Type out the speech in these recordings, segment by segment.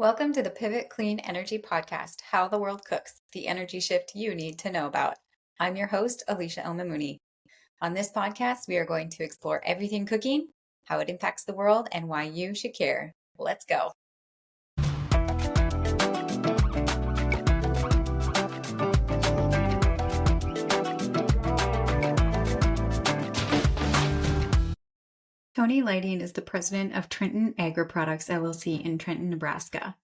Welcome to the Pivot Clean Energy Podcast, How the World Cooks, the energy shift you need to know about. I'm your host, Alicia Elmamuni. On this podcast, we are going to explore everything cooking, how it impacts the world, and why you should care. Let's go. Tony Leiding is the president of Trenton Agri Products LLC in Trenton, Nebraska.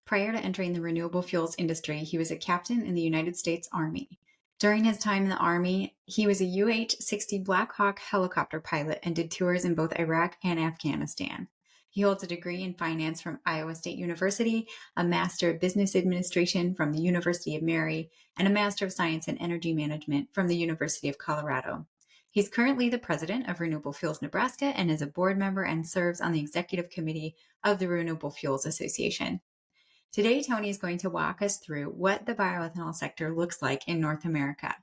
Prior to entering the renewable fuels industry, he was a captain in the United States Army. During his time in the Army, he was a UH-60 Blackhawk helicopter pilot and did tours in both Iraq and Afghanistan. He holds a degree in finance from Iowa State University, a Master of Business Administration from the University of Mary, and a Master of Science in Energy Management from the University of Colorado. He's currently the president of Renewable Fuels Nebraska and is a board member and serves on the executive committee of the Renewable Fuels Association. Today, Tony is going to walk us through what the bioethanol sector looks like in North America.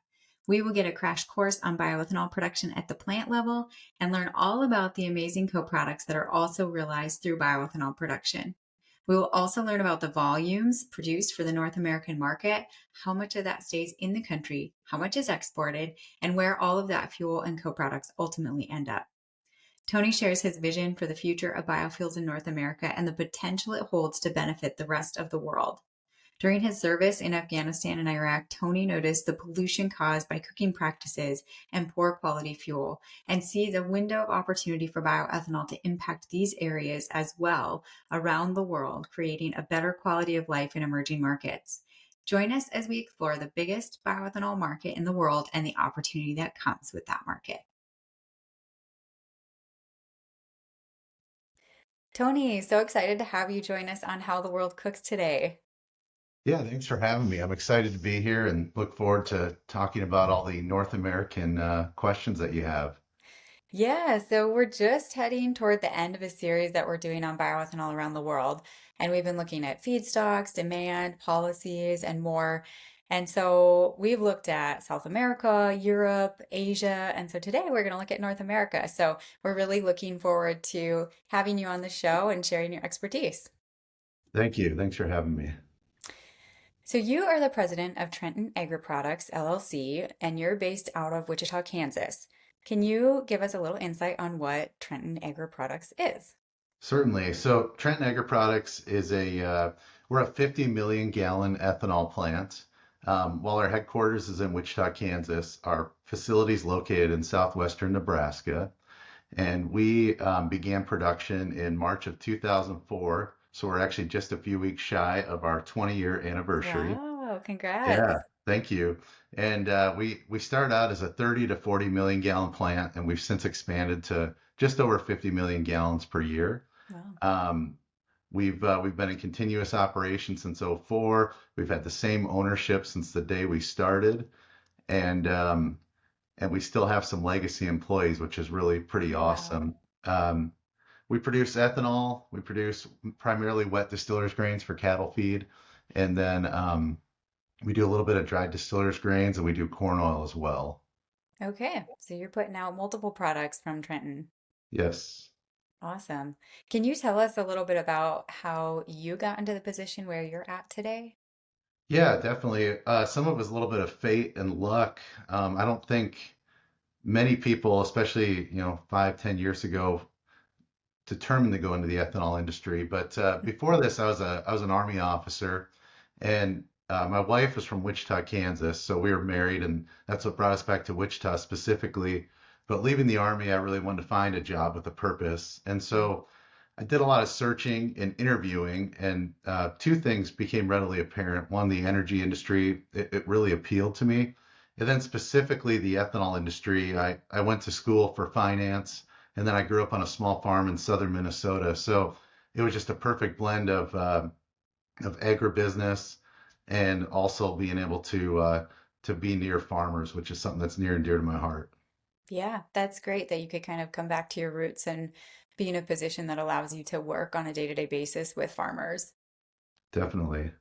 We will get a crash course on bioethanol production at the plant level and learn all about the amazing co-products that are also realized through bioethanol production. We will also learn about the volumes produced for the North American market, how much of that stays in the country, how much is exported, and where all of that fuel and co-products ultimately end up. Tony shares his vision for the future of biofuels in North America and the potential it holds to benefit the rest of the world. During his service in Afghanistan and Iraq, Tony noticed the pollution caused by cooking practices and poor quality fuel and sees a window of opportunity for bioethanol to impact these areas as well around the world, creating a better quality of life in emerging markets. Join us as we explore the biggest bioethanol market in the world and the opportunity that comes with that market. Tony, so excited to have you join us on How the World Cooks today. Yeah, thanks for having me. I'm excited to be here and look forward to talking about all the North American questions that you have. Yeah, so we're just heading toward the end of a series that we're doing on bioethanol around the world. And we've been looking at feedstocks, demand, policies, and more. And so we've looked at South America, Europe, Asia. And so today we're going to look at North America. So we're really looking forward to having you on the show and sharing your expertise. Thank you. Thanks for having me. So you are the president of Trenton Agri Products LLC, and you're based out of Wichita, Kansas. Can you give us a little insight on what Trenton Agri Products is? Certainly. So Trenton Agri Products is we're a 50 million gallon ethanol plant. While our headquarters is in Wichita, Kansas, our facility is located in southwestern Nebraska. And we began production in March of 2004. So we're actually just a few weeks shy of our 20-year anniversary. Wow, Yeah, congrats. thank you. And we started out as a 30 to 40 million gallon plant, and we've since expanded to just over 50 million gallons per year. Wow. Um, we've been in continuous operation since '04. We've had the same ownership since the day we started, and um, and we still have some legacy employees, which is really pretty Wow. awesome. Um, we produce ethanol. We produce primarily wet distillers grains for cattle feed, and then we do a little bit of dried distillers grains, and we do corn oil as well. Okay, so you're putting out multiple products from Trenton. Yes. Awesome. Can you tell us a little bit about how you got into the position where you're at today? Yeah, definitely. Some of it's a little bit of fate and luck. I don't think many people, especially, 5, 10 years ago, determined to go into the ethanol industry. But before this, I was an Army officer, and my wife was from Wichita, Kansas, so we were married, and that's what brought us back to Wichita specifically. But leaving the Army, I really wanted to find a job with a purpose, and Mm. so I did a lot of searching and interviewing, and two things became readily apparent. One, the energy industry, it really appealed to me. And then specifically the ethanol industry, I went to school for finance, and then I grew up on a small farm in southern Minnesota. So it was just a perfect blend of agribusiness and also being able to be near farmers, which is something that's near and dear to my heart. Yeah, that's great that you could kind of come back to your roots and be in a position that allows you to work on a day-to-day basis with farmers. Definitely.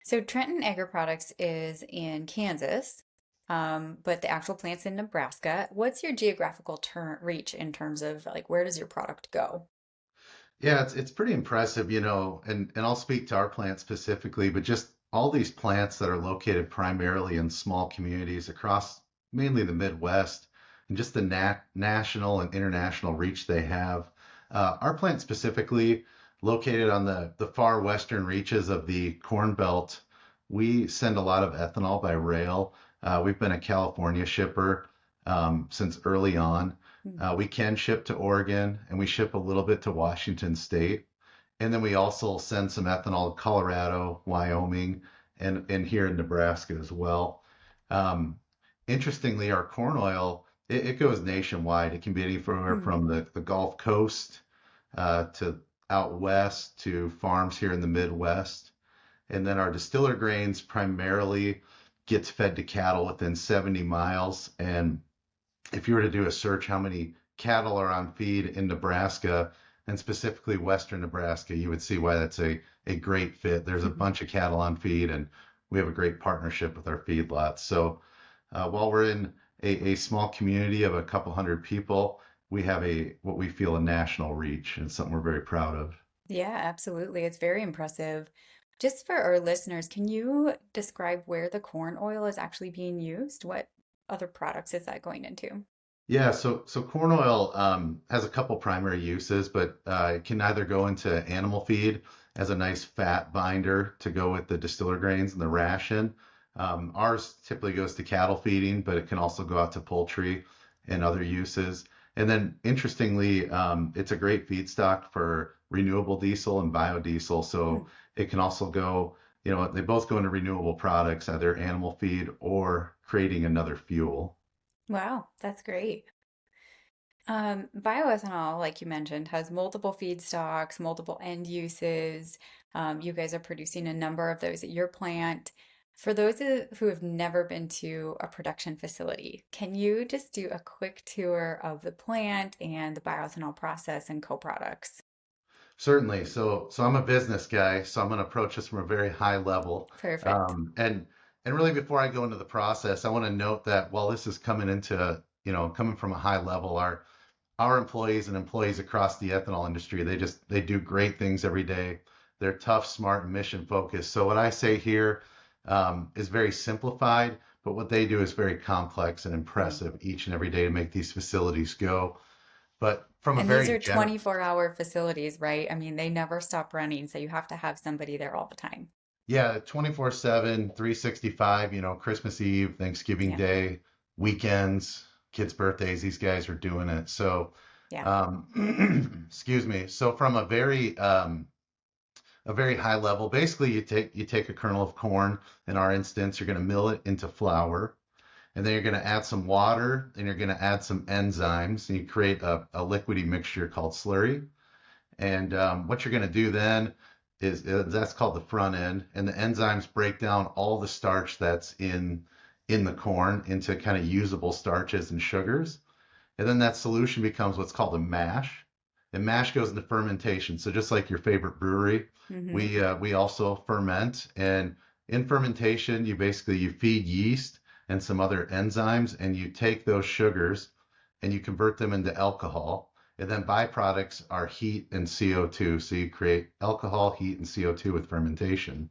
So Trenton Agri Products is in Kansas, but the actual plant's in Nebraska. What's your geographical reach in terms of like where does your product go? Yeah, it's pretty impressive, and I'll speak to our plant specifically, but just all these plants that are located primarily in small communities across mainly the Midwest, and just the national and international reach they have. Our plant specifically, located on the far western reaches of the Corn Belt, we send a lot of ethanol by rail. We've been a California shipper since early on. Mm. We can ship to Oregon and we ship a little bit to Washington State. And then we also send some ethanol to Colorado, Wyoming, and here in Nebraska as well. Um, Interestingly, our corn oil, it goes nationwide. It can be anywhere Mm. from the Gulf Coast to out west to farms here in the Midwest. And then our distiller grains primarily gets fed to cattle within 70 miles. And if you were to do a search how many cattle are on feed in Nebraska and specifically Western Nebraska, you would see why that's a great fit. There's a bunch of cattle on feed, and we have a great partnership with our feedlots. So while we're in a small community of a couple hundred people, we have a what we feel a national reach, and it's something we're very proud of. Yeah, absolutely. It's very impressive. Just for our listeners, can you describe where the corn oil is actually being used? What other products is that going into? Yeah, so corn oil has a couple primary uses, but it can either go into animal feed as a nice fat binder to go with the distiller grains and the ration. Ours typically goes to cattle feeding, but it can also go out to poultry and other uses. And then interestingly, it's a great feedstock for renewable diesel and biodiesel. Hmm. So it can also go, they both go into renewable products, either animal feed or creating another fuel. Wow, that's great. Bioethanol, like you mentioned, has multiple feedstocks, multiple end uses. You guys are producing a number of those at your plant. For those who have never been to a production facility, can you just do a quick tour of the plant and the bioethanol process and co-products? Certainly. So I'm a business guy, so I'm going to approach this from a very high level. Perfect. And really, before I go into the process, I want to note that while this is coming coming from a high level, our employees and employees across the ethanol industry, they do great things every day. They're tough, smart, and mission focused. So what I say here is very simplified, but what they do is very complex and Hmm. impressive each and every day to make these facilities go. But from a And these very are general 24-hour facilities, right? I mean, they never stop running, so you have to have somebody there all the time. Yeah, 24/7, 365, Christmas Eve, Thanksgiving Yeah, Day, weekends, kids' birthdays, these guys are doing it. So, yeah. excuse me. So from a very high level, basically you take a kernel of corn, in our instance, you're going to mill it into flour, and then you're going to add some water, and you're going to add some enzymes, and you create a liquidy mixture called slurry. And what you're going to do then is that's called the front end, and the enzymes break down all the starch that's in the corn into kind of usable starches and sugars. And then that solution becomes what's called a mash. And mash goes into fermentation. So just like your favorite brewery, Hmm. we also ferment. And in fermentation, you feed yeast and some other enzymes, and you take those sugars and you convert them into alcohol. And then byproducts are heat and CO2. So you create alcohol, heat, and CO2 with fermentation.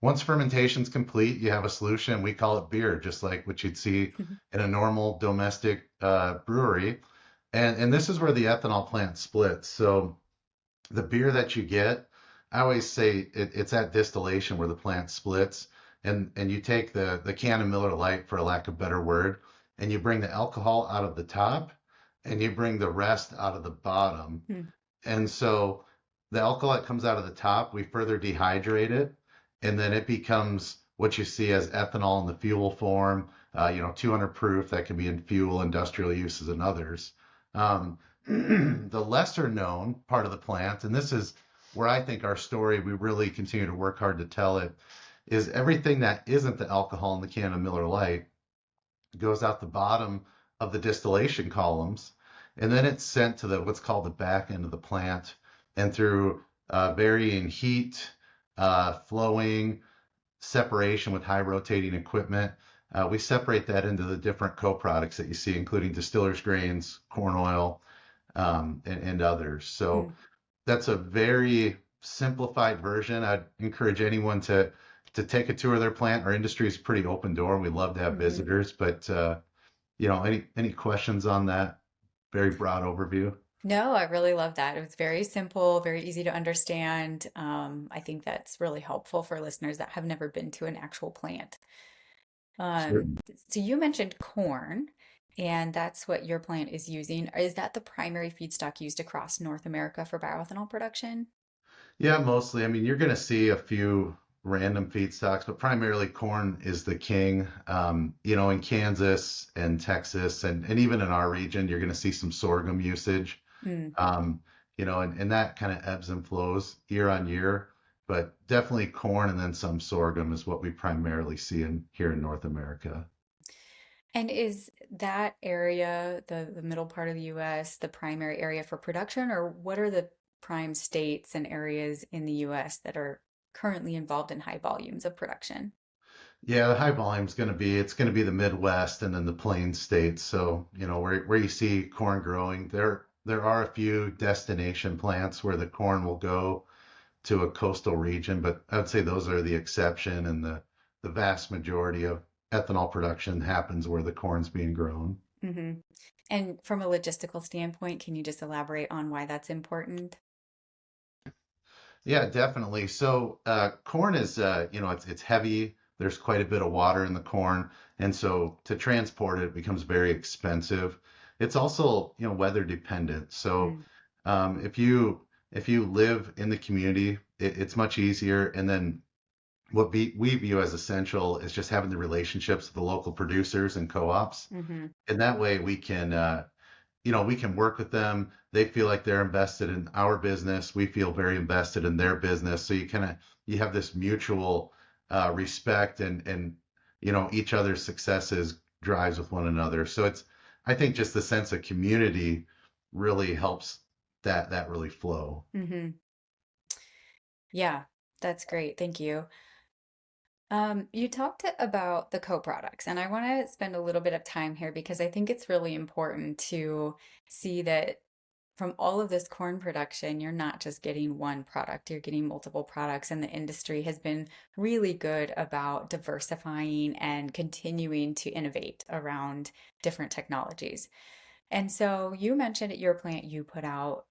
Once fermentation's complete, you have a solution. We call it beer, just like what you'd see in a normal domestic brewery. And this is where the ethanol plant splits. So the beer that you get, I always say it's at distillation where the plant splits. And you take the can of Miller Lite, for a lack of better word, and you bring the alcohol out of the top and you bring the rest out of the bottom. And so the alcohol that comes out of the top, we further dehydrate it, and then it becomes what you see as ethanol in the fuel form, 200 proof that can be in fuel, industrial uses, and others. Um, the lesser known part of the plant, and this is where I think our story, we really continue to work hard to tell it, is everything that isn't the alcohol in the can of Miller Lite goes out the bottom of the distillation columns, and then it's sent to the what's called the back end of the plant, and through varying heat, flowing, separation with high rotating equipment, we separate that into the different co-products that you see, including distillers grains, corn oil, and others. So that's a very simplified version. I'd encourage anyone to take a tour of their plant. Our industry is pretty open door. We love to have Hmm. visitors, but any questions on that very broad overview? No, I really love that. It was very simple, very easy to understand. I think that's really helpful for listeners that have never been to an actual plant. Um, Certainly. so you mentioned corn, and that's what your plant is using. Is that the primary feedstock used across North America for bioethanol production? Yeah, mostly. I mean, you're going to see a few random feedstocks, but primarily corn is the king. In Kansas and Texas and even in our region, you're going to see some sorghum usage. Mm. And that kind of ebbs and flows year on year, but definitely corn and then some sorghum is what we primarily see in here in North America. And is that area, the middle part of the US, the primary area for production, or what are the prime states and areas in the US that are currently involved in high volumes of production? Yeah, the high volume is going to be the Midwest and then the Plains states. So, where you see corn growing, there are a few destination plants where the corn will go to a coastal region, but I would say those are the exception and the vast majority of ethanol production happens where the corn's being grown. Hmm. And from a logistical standpoint, can you just elaborate on why that's important? Yeah, definitely. So corn is, it's heavy. There's quite a bit of water in the corn, and so to transport it, it becomes very expensive. It's also, weather dependent. So Mm. if you live in the community, it's much easier. And then what we view as essential is just having the relationships with the local producers and co-ops, Hmm. and that way we can work with them. They feel like they're invested in our business. We feel very invested in their business. So you have this mutual respect and each other's successes drives with one another. So I think just the sense of community really helps that really flow. Hmm. Yeah, that's great. Thank you. You talked about the co-products, and I want to spend a little bit of time here because I think it's really important to see that from all of this corn production, you're not just getting one product, you're getting multiple products, and the industry has been really good about diversifying and continuing to innovate around different technologies. And so you mentioned at your plant you put out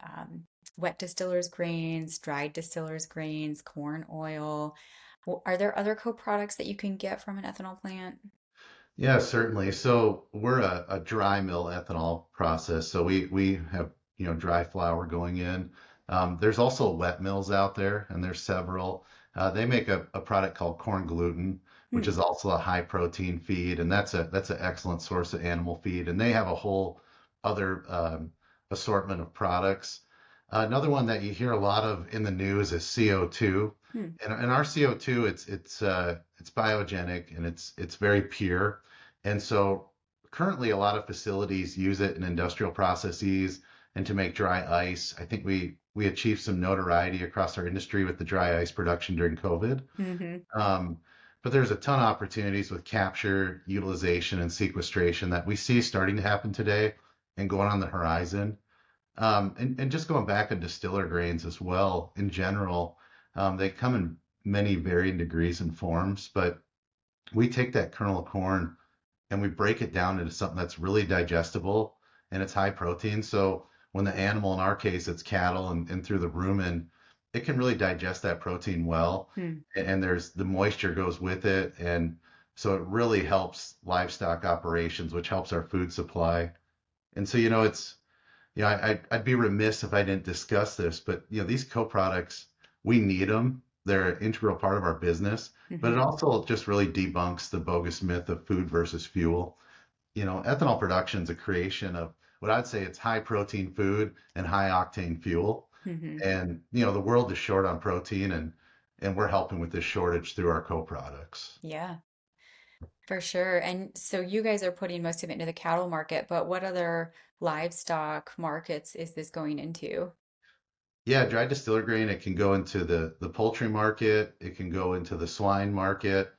wet distillers grains, dried distillers grains, corn oil. Are there other co-products that you can get from an ethanol plant? Yeah, certainly. So we're a dry mill ethanol process. So we have, dry flour going in. There's also wet mills out there, and there's several. They make a product called corn gluten, which Hmm. is also a high protein feed, and that's an excellent source of animal feed. And they have a whole other assortment of products. Another one that you hear a lot of in the news is CO2. Hmm. And our CO2, it's biogenic and it's very pure. And so currently a lot of facilities use it in industrial processes and to make dry ice. I think we achieved some notoriety across our industry with the dry ice production during COVID. Hmm. Um, but there's a ton of opportunities with capture, utilization, and sequestration that we see starting to happen today and going on the horizon. And just going back on distiller grains as well, in general, they come in many varying degrees and forms, but we take that kernel of corn and we break it down into something that's really digestible and it's high protein. So when the animal, in our case, it's cattle and through the rumen, it can really digest that protein well. Hmm. And there's the moisture goes with it. And so it really helps livestock operations, which helps our food supply. And so, I'd be remiss if I didn't discuss this, but these co-products, we need them. They're an integral part of our business, but it Hmm. also just really debunks the bogus myth of food versus fuel. Ethanol production is a creation of what I'd say it's high protein food and high octane fuel. Hmm. And the world is short on protein and we're helping with this shortage through our co-products. Yeah, for sure. And so you guys are putting most of it into the cattle market, but what other livestock markets is this going into? Yeah, dried distiller grain, it can go into the poultry market, it can go into the swine market.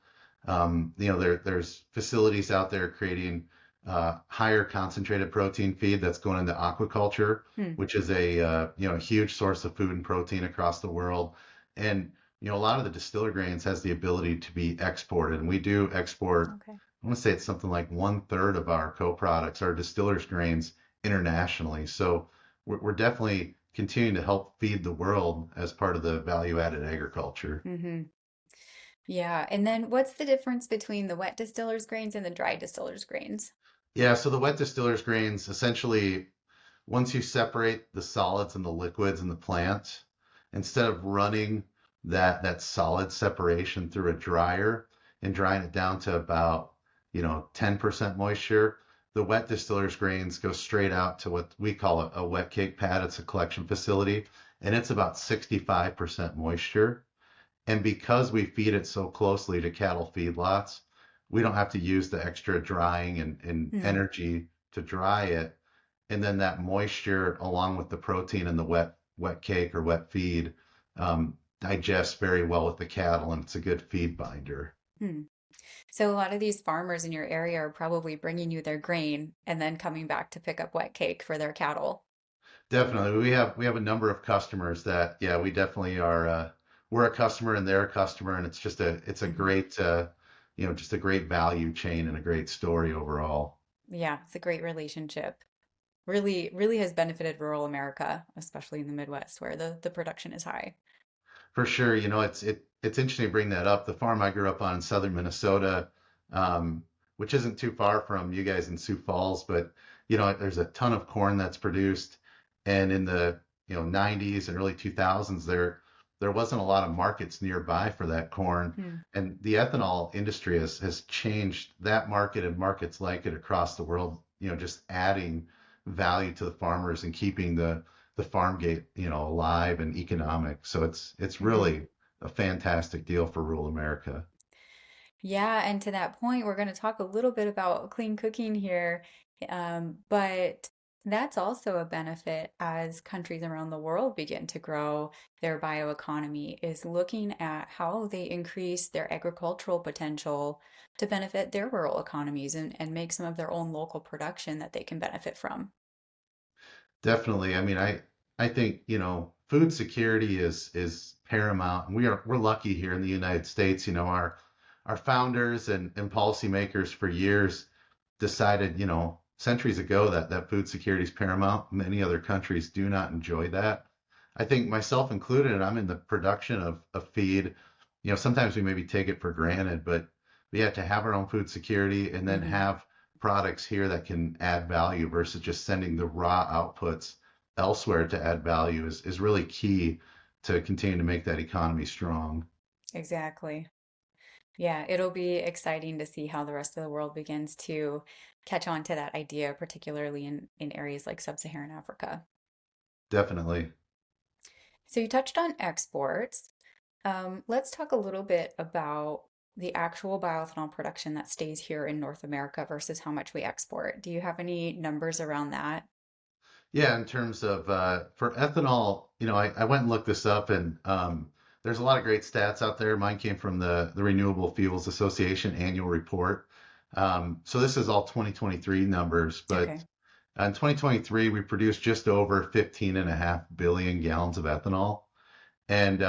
There's facilities out there creating higher concentrated protein feed that's going into aquaculture, Hmm. which is a huge source of food and protein across the world. And a lot of the distiller grains has the ability to be exported, and we do export. Okay. I want to say it's something like 1/3 of our co-products are distillers grains internationally. So we're definitely continuing to help feed the world as part of the value-added agriculture. Hmm. Yeah. And then what's the difference between the wet distillers grains and the dry distillers grains? Yeah, so the wet distillers grains essentially, once you separate the solids and the liquids in the plant, instead of running that solid separation through a dryer and drying it down to about 10% moisture, the wet distillers grains go straight out to what we call a wet cake pad. It's a collection facility, and it's about 65% moisture. And because we feed it so closely to cattle feedlots, we don't have to use the extra drying and Hmm. energy to dry it. And then that moisture, along with the protein in the wet cake or wet feed, digests very well with the cattle, and it's a good feed binder. Hmm. So a lot of these farmers in your area are probably bringing you their grain and then coming back to pick up wet cake for their cattle. Definitely, we have a number of customers that, yeah, we definitely are. We're a customer and they're a customer, and it's a Hmm. great just a great value chain and a great story overall. Yeah, it's a great relationship. Really, really has benefited rural America, especially in the Midwest where the production is high. For sure, it's interesting to bring that up. The farm I grew up on in southern Minnesota, um, which isn't too far from you guys in Sioux Falls, but there's a ton of corn that's produced, and in the 90s and early 2000s, there wasn't a lot of markets nearby for that corn, Hmm. and the ethanol industry has changed that market and markets like it across the world. Just adding value to the farmers and keeping the farm gate, alive and economic. So it's Hmm. really a fantastic deal for rural America. Yeah, and to that point, we're going to talk a little bit about clean cooking here. But that's also a benefit as countries around the world begin to grow their bioeconomy, is looking at how they increase their agricultural potential to benefit their rural economies and make some of their own local production that they can benefit from. Definitely. I mean, I think, food security is paramount. And we're lucky here in the United States. Our founders and policymakers for years decided, centuries ago that food security is paramount. Many other countries do not enjoy that. I think myself included, and I'm in the production of feed. Sometimes we maybe take it for granted, but we have to have our own food security and then Hmm. have products here that can add value versus just sending the raw outputs elsewhere to add value is really key to continue to make that economy strong. Exactly. Yeah, it'll be exciting to see how the rest of the world begins to catch on to that idea, particularly in areas like sub-Saharan Africa. Definitely. So you touched on exports. Let's talk a little bit about the actual bioethanol production that stays here in North America versus how much we export. Do you have any numbers around that? Yeah, in terms of for ethanol, I went and looked this up, and there's a lot of great stats out there. Mine came from the Renewable Fuels Association annual report. So this is all 2023 numbers, but Okay. in 2023 we produced just over 15.5 billion gallons of ethanol, and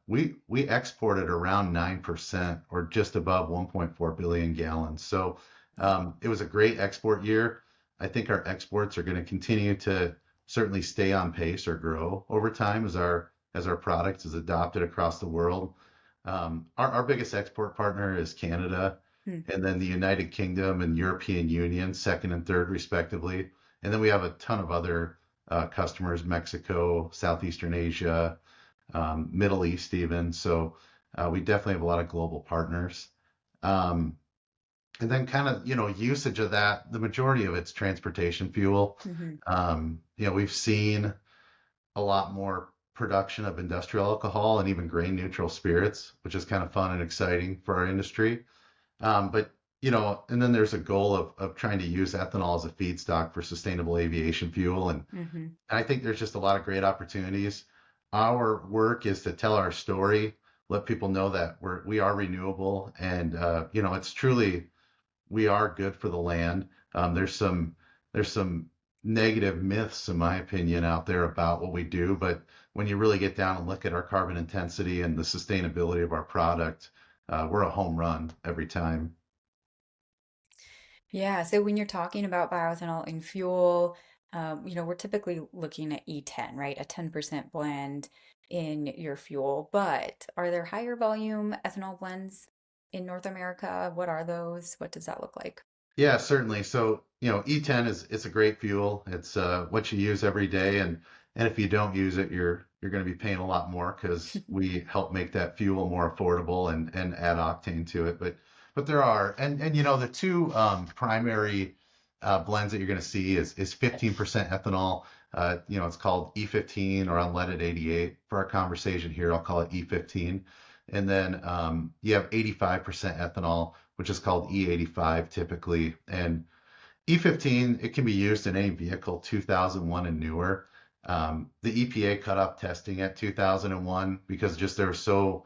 we exported around 9% or just above 1.4 billion gallons. So Wow. it was a great export year. I think our exports are going to continue to certainly stay on pace or grow over time as our product is adopted across the world. Our biggest export partner is Canada, Hmm. and then the United Kingdom and European Union, second and third respectively. And then we have a ton of other customers: Mexico, Southeastern Asia, Middle East even. So we definitely have a lot of global partners. Um, and then kind of, usage of that, the majority of it's transportation fuel. Hmm. We've seen a lot more production of industrial alcohol and even grain neutral spirits, which is kind of fun and exciting for our industry. But and then there's a goal of trying to use ethanol as a feedstock for sustainable aviation fuel, and Hmm. I think there's just a lot of great opportunities. Our work is to tell our story, let people know that we are renewable, and it's truly we are good for the land. There's some negative myths, in my opinion, out there about what we do, but when you really get down and look at our carbon intensity and the sustainability of our product, we're a home run every time. Yeah, so when you're talking about bioethanol in fuel, we're typically looking at E10, right? A 10% blend in your fuel. But are there higher volume ethanol blends in North America? What are those? What does that look like? Yeah, certainly. So, E10 is it's a great fuel. It's what you use every day, and if you don't use it, you're going to be paying a lot more because we help make that fuel more affordable and add octane to it. But there are and the two primary blends that you're going to see is 15% ethanol. It's called E15 or unleaded 88. For our conversation here, I'll call it E15. And then you have 85% ethanol, which is called E85 typically. And E15, it can be used in any vehicle 2001 and newer. The EPA cut off testing at 2001 because just there were so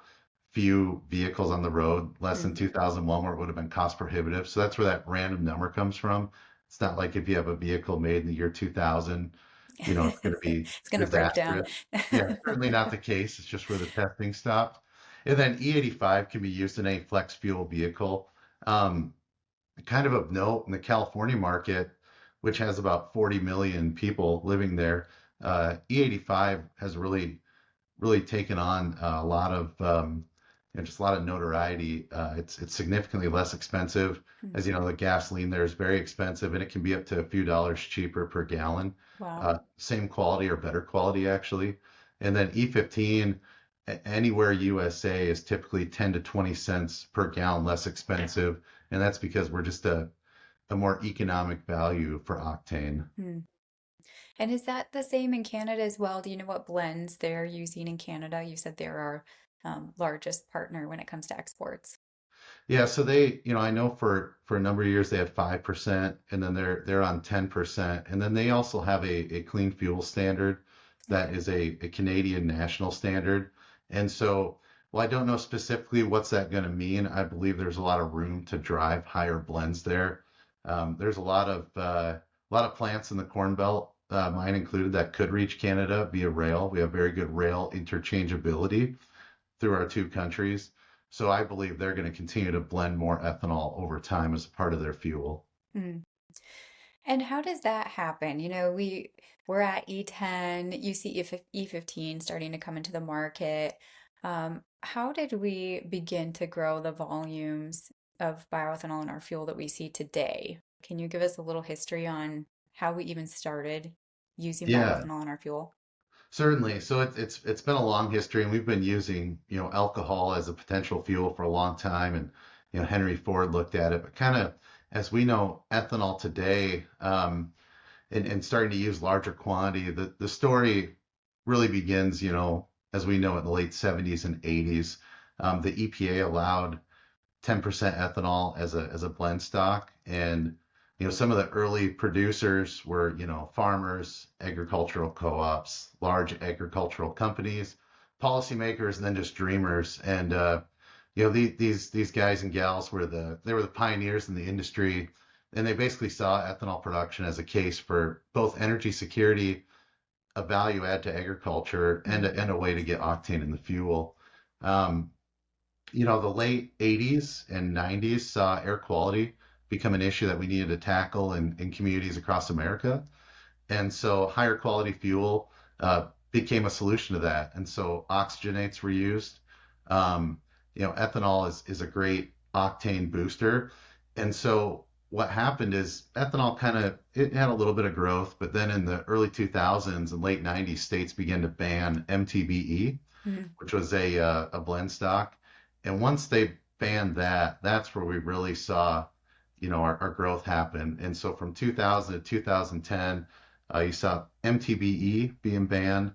few vehicles on the road, less than Mm. 2001, where it would have been cost prohibitive. So that's where that random number comes from. It's not like if you have a vehicle made in the year 2000, it's going to be It's going to break down. disastrous. Yeah, certainly not the case. It's just where the testing stopped. And then E85 can be used in a flex fuel vehicle. Um, Kind of note in the California market, which has about 40 million people living there, E85 has really taken on a lot of just a lot of notoriety. It's significantly less expensive. Mm. As you know, the gasoline there is very expensive, and it can be up to a few dollars cheaper per gallon. Wow. Same quality or better quality actually. And then E15 anywhere USA is typically 10 to 20 cents per gallon less expensive, and that's because we're just a more economic value for octane. Hmm. And is that the same in Canada as well? Do you know what blends they're using in Canada? You said they're our largest partner when it comes to exports. Yeah, so I know for a number of years they had 5%, and then they're on 10%, and then they also have a clean fuel standard that Okay. is a Canadian national standard. And so, well, I don't know specifically what's that going to mean. I believe there's a lot of room to drive higher blends there. There's a lot of plants in the Corn Belt, mine included, that could reach Canada via rail. We have very good rail interchangeability through our two countries. So I believe they're going to continue to blend more ethanol over time as a part of their fuel. Mm. And how does that happen? We're at E10, you see E15 starting to come into the market. How did we begin to grow the volumes of bioethanol in our fuel that we see today? Can you give us a little history on how we even started using Yeah, bioethanol in our fuel? certainly. So it's been a long history, and we've been using alcohol as a potential fuel for a long time, and Henry Ford looked at it, but kind of as we know ethanol today, and starting to use larger quantity, the story really begins, as we know, in the late 70s and 80s. The EPA allowed 10% ethanol as a blend stock. And, some of the early producers were, farmers, agricultural co-ops, large agricultural companies, policymakers, and then just dreamers. And, these guys and gals they were the pioneers in the industry, and they basically saw ethanol production as a case for both energy security, a value add to agriculture, and Mm. a way to get octane in the fuel. Um, the late 80s and 90s saw air quality become an issue that we needed to tackle in communities across America. And so higher quality fuel became a solution to that. And so oxygenates were used. Um, Ethanol is a great octane booster. And so what happened is ethanol it had a little bit of growth, but then in the early 2000s and late 90s, states began to ban MTBE, Mm. which was a blend stock. And once they banned that, that's where we really saw, our growth happen. And so from 2000 to 2010, you saw MTBE being banned,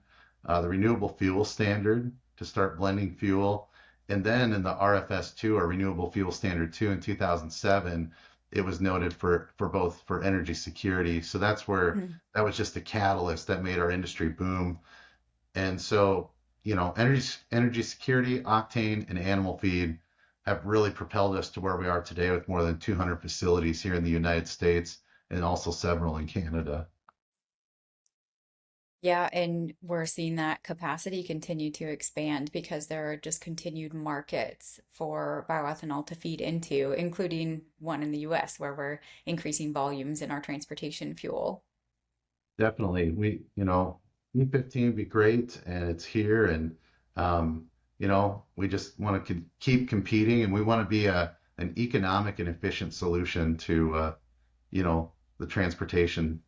the Renewable Fuel Standard to start blending fuel. And then in the RFS2 or Renewable Fuel Standard 2 in 2007, it was noted for both for energy security. So that's where Mm. that was just a catalyst that made our industry boom. And so, energy security, octane, and animal feed, have really propelled us to where we are today with more than 200 facilities here in the United States and also several in Canada. Yeah, and we're seeing that capacity continue to expand because there are just continued markets for bioethanol to feed into, including one in the US where we're increasing volumes in our transportation fuel. Definitely. E15 would be great, and it's here, and um, we just want to keep competing, and we want to be an economic and efficient solution to, the transportation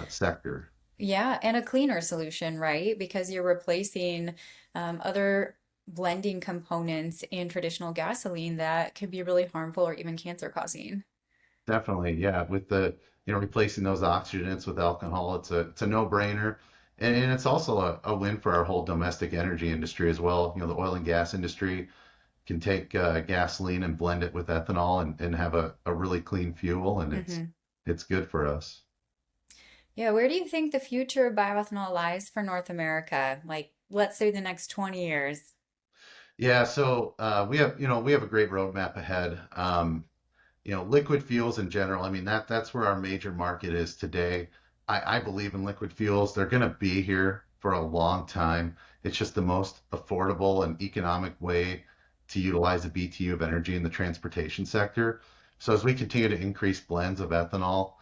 sector. Yeah, and a cleaner solution, right? Because you're replacing other blending components in traditional gasoline that could be really harmful or even cancer causing. Definitely, yeah. With replacing those oxygenants with alcohol, it's a no-brainer. And it's also a win for our whole domestic energy industry as well. The oil and gas industry can take gasoline and blend it with ethanol and have a really clean fuel, and Hmm. it's good for us. Yeah, where do you think the future of bioethanol lies for North America? Like, let's say the next 20 years. Yeah, so we have a great roadmap ahead. Liquid fuels in general, I mean, that's where our major market is today. I believe in liquid fuels. They're going to be here for a long time. It's just the most affordable and economic way to utilize a BTU of energy in the transportation sector. So as we continue to increase blends of ethanol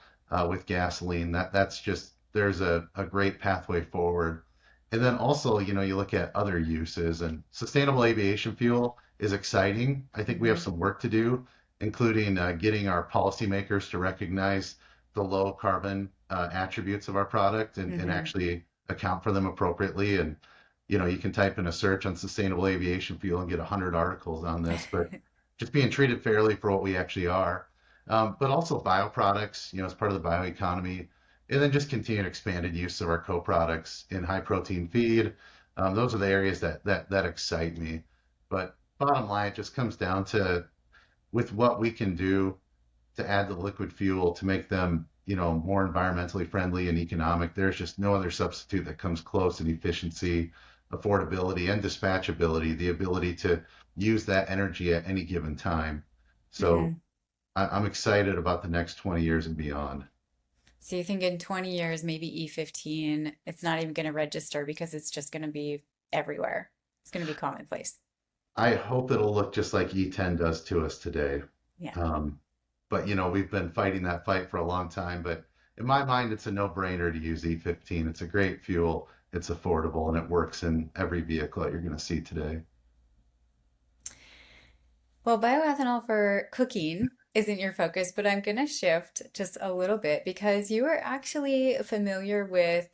with gasoline, that's just there's a great pathway forward. And then also, you look at other uses, and sustainable aviation fuel is exciting. I think we have Hmm. some work to do, including getting our policymakers to recognize the low carbon attributes of our product and Hmm. actually account for them appropriately. And you can type in a search on sustainable aviation fuel and get 100 articles on this, but just being treated fairly for what we actually are. But also bioproducts, as part of the bioeconomy, and then just continued expanded use of our co-products in high protein feed. Those are the areas that excite me. But bottom line, it just comes down to with what we can do to add the liquid fuel to make them, more environmentally friendly and economic. There's just no other substitute that comes close in efficiency, affordability, and dispatchability, the ability to use that energy at any given time. So Hmm. I'm excited about the next 20 years and beyond. So you think in 20 years, maybe E15, it's not even going to register because it's just going to be everywhere. It's going to be commonplace. I hope it'll look just like E10 does to us today. Yeah. Um, but we've been fighting that fight for a long time. But in my mind, it's a no-brainer to use E15. It's a great fuel, it's affordable, and it works in every vehicle that you're going to see today. Well, bioethanol for cooking isn't your focus, but I'm going to shift just a little bit because you are actually familiar with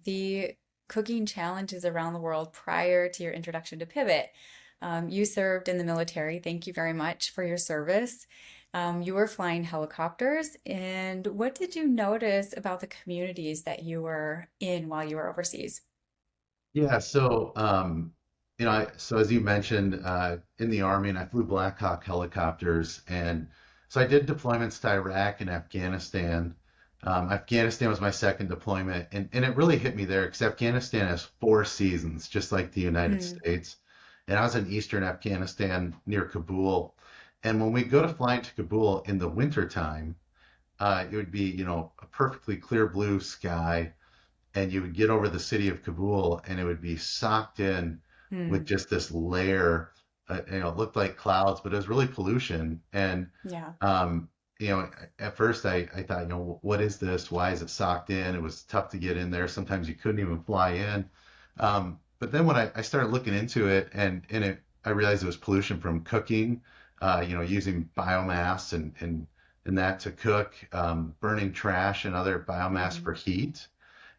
the cooking challenges around the world prior to your introduction to Pivot. You served in the military. Thank you very much for your service. You were flying helicopters. And what did you notice about the communities that you were in while you were overseas? Yeah, so as you mentioned, in the Army, and I flew Blackhawk helicopters, and so I did deployments to Iraq and Afghanistan. Afghanistan was my second deployment, and it really hit me there because Afghanistan has four seasons, just like the United Hmm. States. And I was in eastern Afghanistan near Kabul, and when we go to fly into Kabul in the wintertime, it would be, a perfectly clear blue sky, and you would get over the city of Kabul and it would be socked in with Hmm. just this layer. It looked like clouds, but it was really pollution. And Yeah. um, at first I thought, what is this? Why is it socked in? It was tough to get in there. Sometimes you couldn't even fly in. But then when I started looking into it, I realized it was pollution from cooking, using biomass and that to cook, burning trash and other biomass Hmm. for heat,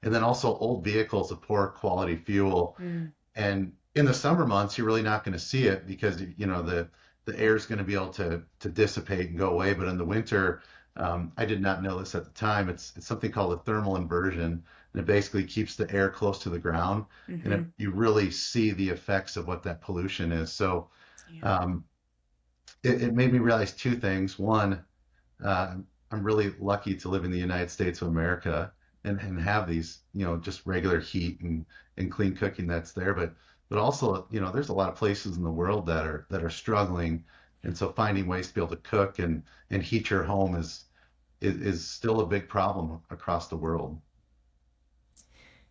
and then also old vehicles of poor quality fuel. Hmm. And in the summer months, you're really not going to see it because the air is going to be able to dissipate and go away. But in the winter, I did not know this at the time. It's something called a thermal inversion, and it basically keeps the air close to the ground, and Hmm. you really see the effects of what that pollution is. So Yeah. um, it made me realize two things. One, uh, I'm really lucky to live in the United States of America and have these, just regular heat and clean cooking that's there. But also, there's a lot of places in the world that are struggling And so finding ways to be able to cook and heat your home is still a big problem across the world.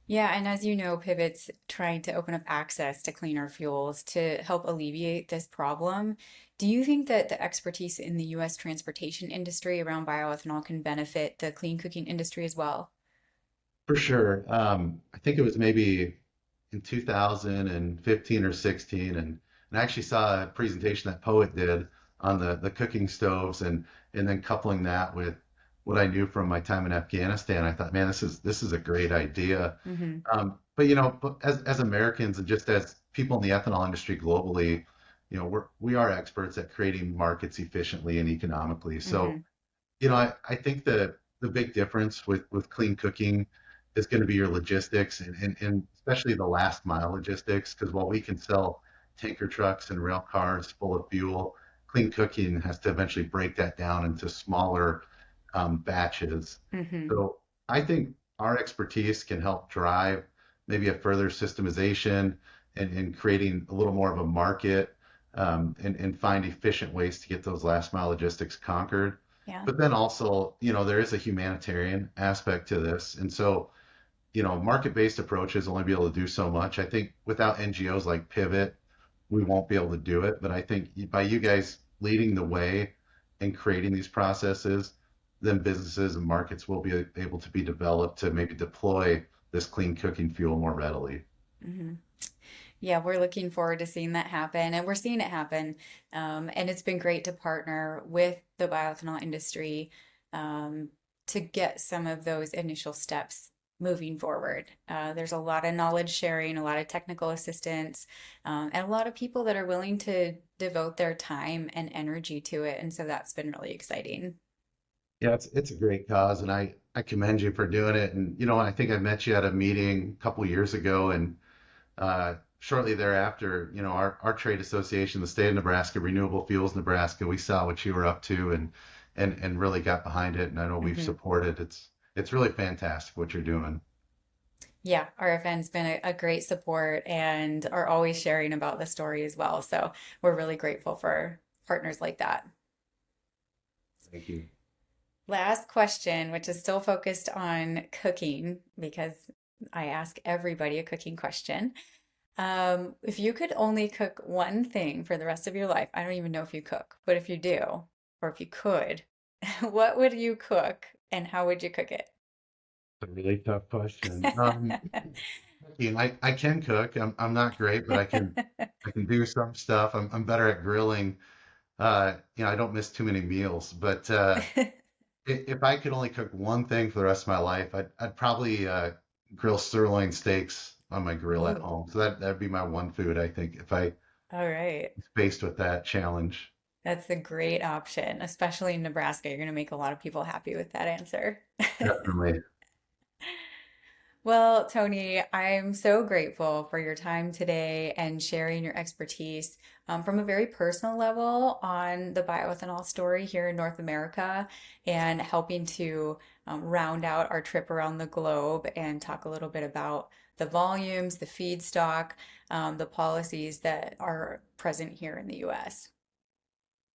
Yeah, and as you know, Pivot's trying to open up access to cleaner fuels to help alleviate this problem. Do you think that the expertise in the US transportation industry around bioethanol can benefit the clean cooking industry as well? For sure. I think it was maybe in 2015 or 16, and I actually saw a presentation that Poet did on the cooking stoves, and then coupling that with what I knew from my time in Afghanistan. I thought, man, this is a great idea. Hmm. But but as Americans and just as people in the ethanol industry globally, we are experts at creating markets efficiently and economically. So Hmm. I think the big difference with clean cooking is going to be your logistics and especially the last mile logistics. Because while we can sell tanker trucks and rail cars full of fuel, clean cooking has to eventually break that down into smaller batches. Hmm. So I think our expertise can help drive maybe a further systemization and creating a little more of a market and find efficient ways to get those last mile logistics conquered. Yeah. But then also, there is a humanitarian aspect to this. And so, market-based approaches only be able to do so much. I think without NGOs like Pivot, we won't be able to do it. But I think by you guys leading the way and creating these processes, then businesses and markets will be able to be developed to maybe deploy this clean cooking fuel more readily. Hmm. Yeah, we're looking forward to seeing that happen, and we're seeing it happen. And it's been great to partner with the bioethanol industry um, to get some of those initial steps moving forward. There's a lot of knowledge sharing, a lot of technical assistance, and a lot of people that are willing to devote their time and energy to it. And so that's been really exciting. Yeah, it's a great cause, and I commend you for doing it. And I think I met you at a meeting a couple years ago, and shortly thereafter, our trade association, the state of Nebraska, Renewable Fuels Nebraska, we saw what you were up to and really got behind it. And I know we've Hmm. supported. It's really fantastic what you're doing. Yeah, RFN's been a great support and are always sharing about the story as well. So we're really grateful for partners like that. Thank you. Last question, which is still focused on cooking because I ask everybody a cooking question. If you could only cook one thing for the rest of your life, I don't even know if you cook, but if you do, or if you could, what would you cook and how would you cook it? It's a really tough question. I can cook. I'm not great, but I can do some stuff. I'm better at grilling. I don't miss too many meals, but if I could only cook one thing for the rest of my life, I'd probably grill sirloin steaks on my grill at Ooh, home. So that'd be my one food, I think, if I all right. was faced with that challenge. That's a great option, especially in Nebraska. You're going to make a lot of people happy with that answer. Definitely. Well, Tony, I'm so grateful for your time today and sharing your expertise from a very personal level on the bioethanol story here in North America and helping to round out our trip around the globe and talk a little bit about the volumes, the feedstock, the policies that are present here in the US.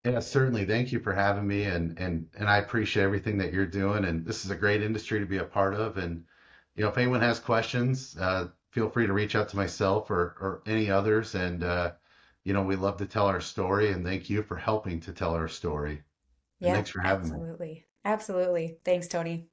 Yeah, certainly. Thank you for having me, and I appreciate everything that you're doing. And this is a great industry to be a part of. And if anyone has questions, feel free to reach out to myself or any others. And we love to tell our story. And thank you for helping to tell our story. And Yeah, thanks for having me. absolutely. Absolutely. Thanks, Tony.